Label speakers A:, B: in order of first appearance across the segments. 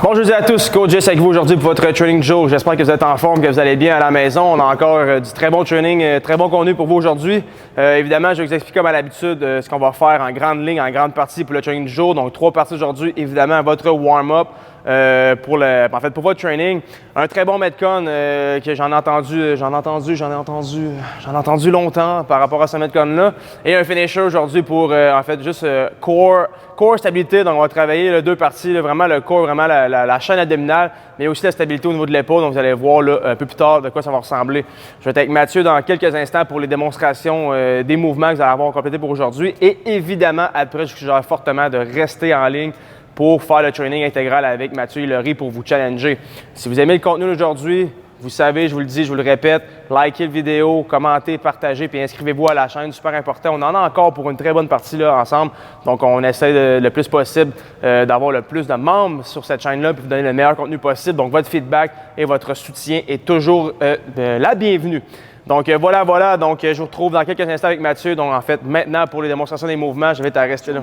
A: Bon jeudi à tous, Coach Jess avec vous aujourd'hui pour votre training Joe. J'espère que vous êtes en forme, que vous allez bien à la maison. On a encore du très bon training, très bon contenu pour vous aujourd'hui. Évidemment, je vais vous expliquer comme à l'habitude ce qu'on va faire en grande ligne, en grande partie pour le training du jour. Donc 3 parties aujourd'hui, évidemment, votre warm-up pour votre training. Un très bon Metcon que j'en ai entendu longtemps par rapport à ce Metcon-là. Et un finisher aujourd'hui pour juste core stabilité. Donc on va travailler les 2 parties, là, vraiment le core, vraiment la chaîne abdominale, mais aussi la stabilité au niveau de l'épaule. Donc vous allez voir là, un peu plus tard de quoi ça va ressembler. Je vais être avec Mathieu dans quelques instants pour les démonstrations des mouvements que vous allez avoir complétés pour aujourd'hui. Et évidemment, après, je vous suggère fortement de rester en ligne pour faire le training intégral avec Mathieu Hillery pour vous challenger. Si vous aimez le contenu d'aujourd'hui, vous savez, je vous le dis, je vous le répète, likez la vidéo, commentez, partagez, puis inscrivez-vous à la chaîne, super important. On en a encore pour une très bonne partie là, ensemble, donc on essaie le plus possible d'avoir le plus de membres sur cette chaîne-là, puis vous donner le meilleur contenu possible. Donc votre feedback et votre soutien est toujours la bienvenue. Donc voilà, donc je vous retrouve dans quelques instants avec Mathieu. Donc en fait, maintenant pour les démonstrations des mouvements, je vais te rester là.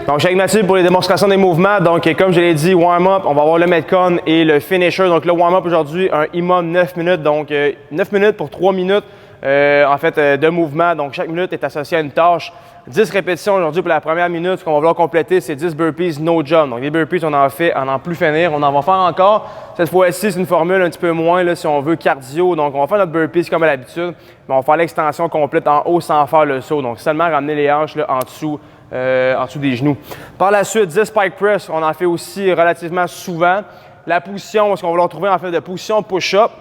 A: Donc, je suis avec Mathieu pour les démonstrations des mouvements. Donc, comme je l'ai dit, warm-up, on va avoir le Metcon et le finisher. Donc, le warm-up aujourd'hui, un minimum 9 minutes. Donc, 9 minutes pour 3 minutes de mouvement. Donc, chaque minute est associée à une tâche. 10 répétitions aujourd'hui pour la première minute. Ce qu'on va vouloir compléter, c'est 10 burpees no jump. Donc, les burpees, on en fait à n'en plus finir. On en va faire encore. Cette fois-ci, c'est une formule un petit peu moins, là, si on veut, cardio. Donc, on va faire notre burpees comme à l'habitude, mais on va faire l'extension complète en haut sans faire le saut. Donc, seulement ramener les hanches là, en dessous des genoux. Par la suite, 10 pike press, on en fait aussi relativement souvent. La position, ce qu'on va vouloir trouver en fait de position push-up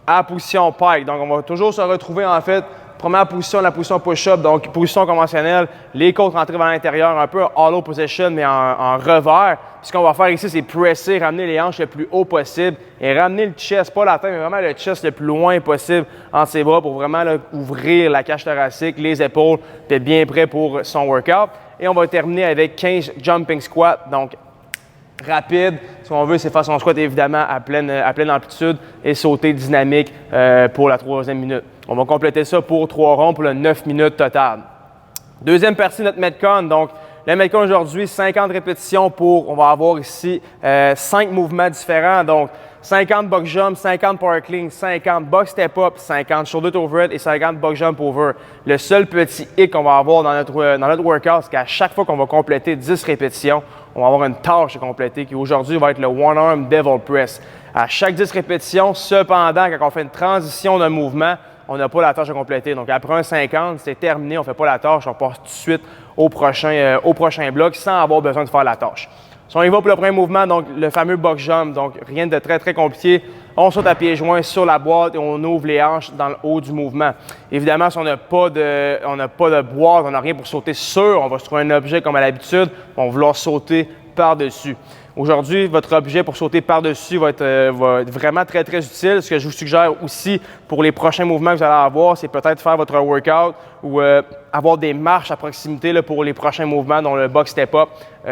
A: à position pike. Donc, on va toujours se retrouver en fait, première position, la position push-up, donc position conventionnelle, les côtes rentrées vers l'intérieur, un peu hollow position, mais en revers. Puis ce qu'on va faire ici, c'est presser, ramener les hanches le plus haut possible et ramener le chest, pas la tête, mais vraiment le chest le plus loin possible entre ses bras pour vraiment là, ouvrir la cage thoracique, les épaules, puis être bien prêt pour son workout. Et on va terminer avec 15 jumping squats, donc rapide. Ce qu'on veut, c'est faire son squat évidemment à pleine amplitude et sauter dynamique pour la 3e minute. On va compléter ça pour 3 ronds pour le 9 minutes total. Deuxième partie de notre Metcon. Donc, le Metcon aujourd'hui, 50 répétitions on va avoir ici 5 mouvements différents. Donc, 50 box jump, 50 power clean, 50 box step up, 50 shoulder to overhead et 50 box jump over. Le seul petit hic qu'on va avoir dans notre workout, c'est qu'à chaque fois qu'on va compléter 10 répétitions, on va avoir une tâche à compléter qui aujourd'hui va être le one arm devil press. À chaque 10 répétitions, cependant, quand on fait une transition d'un mouvement, on n'a pas la tâche à compléter. Donc, après un 50, c'est terminé, on ne fait pas la tâche, on passe tout de suite au prochain bloc sans avoir besoin de faire la tâche. Si on y va pour le premier mouvement, donc le fameux box jump, donc rien de très, très compliqué. On saute à pieds joints sur la boîte et on ouvre les hanches dans le haut du mouvement. Évidemment, si on n'a pas de boîte, on n'a rien pour sauter sur, on va se trouver un objet comme à l'habitude, on va vouloir sauter par-dessus. Aujourd'hui, votre objet pour sauter par-dessus va être vraiment très, très utile. Ce que je vous suggère aussi pour les prochains mouvements que vous allez avoir, c'est peut-être faire votre workout ou avoir des marches à proximité là, pour les prochains mouvements, dont le box step-up dans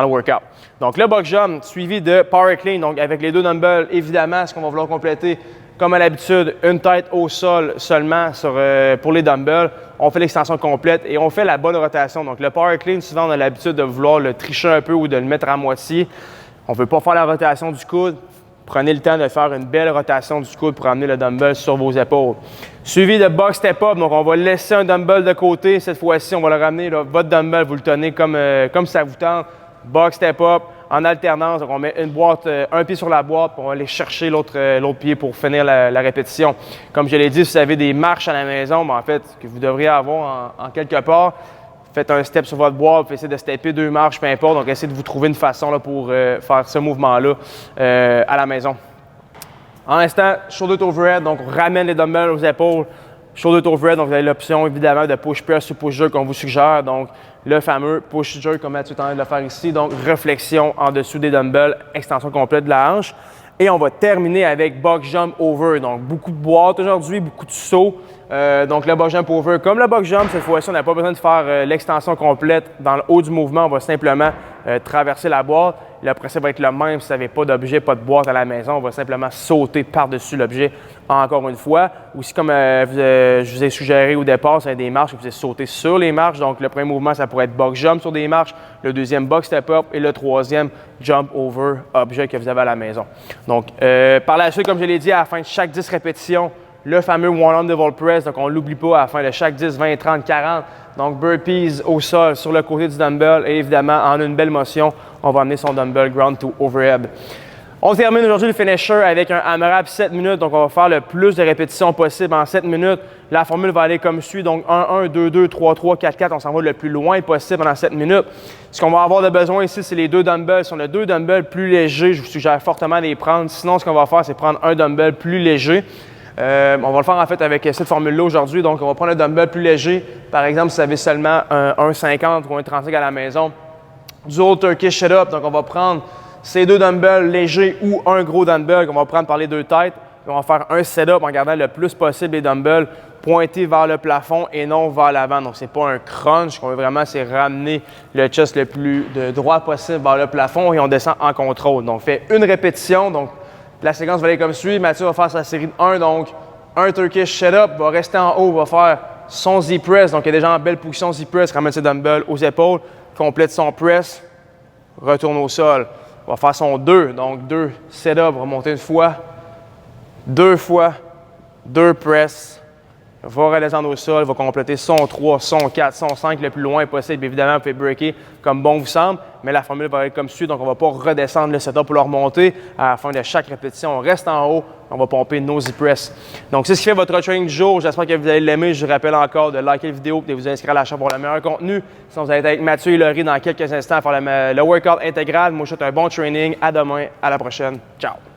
A: le workout. Donc, le box jump suivi de power clean. Donc, avec les 2 dumbbells, évidemment, ce qu'on va vouloir compléter, comme à l'habitude, une tête au sol seulement pour les dumbbells. On fait l'extension complète et on fait la bonne rotation. Donc, le power clean, souvent, on a l'habitude de vouloir le tricher un peu ou de le mettre à moitié. On ne veut pas faire la rotation du coude. Prenez le temps de faire une belle rotation du coude pour amener le dumbbell sur vos épaules. Suivi de box step-up. Donc, on va laisser un dumbbell de côté. Cette fois-ci, on va le ramener. Là, votre dumbbell, vous le tenez comme ça vous tente. Box step-up en alternance. Donc, on met une boîte, un pied sur la boîte, puis on va aller chercher l'autre pied pour finir la répétition. Comme je l'ai dit, si vous avez des marches à la maison, en fait, que vous devriez avoir en quelque part, faites un step sur votre boîte, puis essayez de stepper 2 marches, peu importe. Donc, essayez de vous trouver une façon là, pour faire ce mouvement-là à la maison. En instant, shoulder to overhead, donc on ramène les dumbbells aux épaules. Shoulder to overhead, donc vous avez l'option évidemment de push press ou push jerk qu'on vous suggère. Donc, le fameux push jerk comme Mathieu est en train de le faire ici. Donc, réflexion en dessous des dumbbells, extension complète de la hanche. Et on va terminer avec box jump over. Donc, beaucoup de boîtes aujourd'hui, beaucoup de sauts. Donc, le box jump over. Comme le box jump, cette fois-ci, on n'a pas besoin de faire l'extension complète dans le haut du mouvement. On va simplement traverser la boîte Le principe va être le même si vous n'avez pas d'objet, pas de boîte à la maison. On va simplement sauter par-dessus l'objet encore une fois. Aussi, comme je vous ai suggéré au départ, c'est des marches que vous pouvez sauter sur les marches. Donc, le premier mouvement, ça pourrait être box jump sur des marches. Le deuxième, box step up. Et le troisième, jump over objet que vous avez à la maison. Donc, par la suite, comme je l'ai dit, à la fin de chaque 10 répétitions, le fameux one-arm devil press. Donc, on ne l'oublie pas à la fin de chaque 10, 20, 30, 40. Donc, burpees au sol sur le côté du dumbbell. Et évidemment, en une belle motion, on va amener son dumbbell ground to overhead. On termine aujourd'hui le finisher avec un AMRAP 7 minutes. Donc, on va faire le plus de répétitions possible en 7 minutes. La formule va aller comme suit. Donc, 1-1, 2-2, 3-3, 4-4. On s'en va le plus loin possible pendant 7 minutes. Ce qu'on va avoir de besoin ici, c'est les deux dumbbells. Si on a deux dumbbells plus légers, je vous suggère fortement de les prendre. Sinon, ce qu'on va faire, c'est prendre un dumbbell plus léger. On va le faire en fait avec cette formule-là aujourd'hui. Donc, on va prendre un dumbbell plus léger. Par exemple, si vous avez seulement un 1,50 ou un 35 à la maison. Du old Turkish sit-up. Donc, on va prendre ces deux dumbbells légers ou un gros dumbbell qu'on va prendre par les deux têtes. Puis on va faire un set-up en gardant le plus possible les dumbbells pointés vers le plafond et non vers l'avant. Donc, ce n'est pas un crunch. Ce qu'on veut vraiment, c'est ramener le chest le plus droit possible vers le plafond et on descend en contrôle. Donc, on fait une répétition. Donc, la séquence va aller comme suit. Mathieu va faire sa série de 1. Donc, un Turkish sit-up, va rester en haut, va faire son Z-press. Donc, il est déjà en belle position Z-press, ramène ses dumbbells aux épaules, complète son press, retourne au sol. On va faire son 2. Donc, 2 sit-up, va monter une fois, 2 fois, 2 press, va redescendre au sol, va compléter son 3, son 4, son 5 le plus loin possible. Évidemment, vous pouvez breaker comme bon vous semble, mais la formule va être comme suit. Donc, on ne va pas redescendre le setup pour le remonter. À la fin de chaque répétition, on reste en haut, on va pomper nos Z-press. Donc, c'est ce qui fait votre training du jour. J'espère que vous allez l'aimer. Je vous rappelle encore de liker la vidéo et de vous inscrire à la chaîne pour le meilleur contenu. Sinon, vous allez être avec Mathieu et Laurie dans quelques instants à faire le workout intégral. Moi, je vous souhaite un bon training. À demain. À la prochaine. Ciao.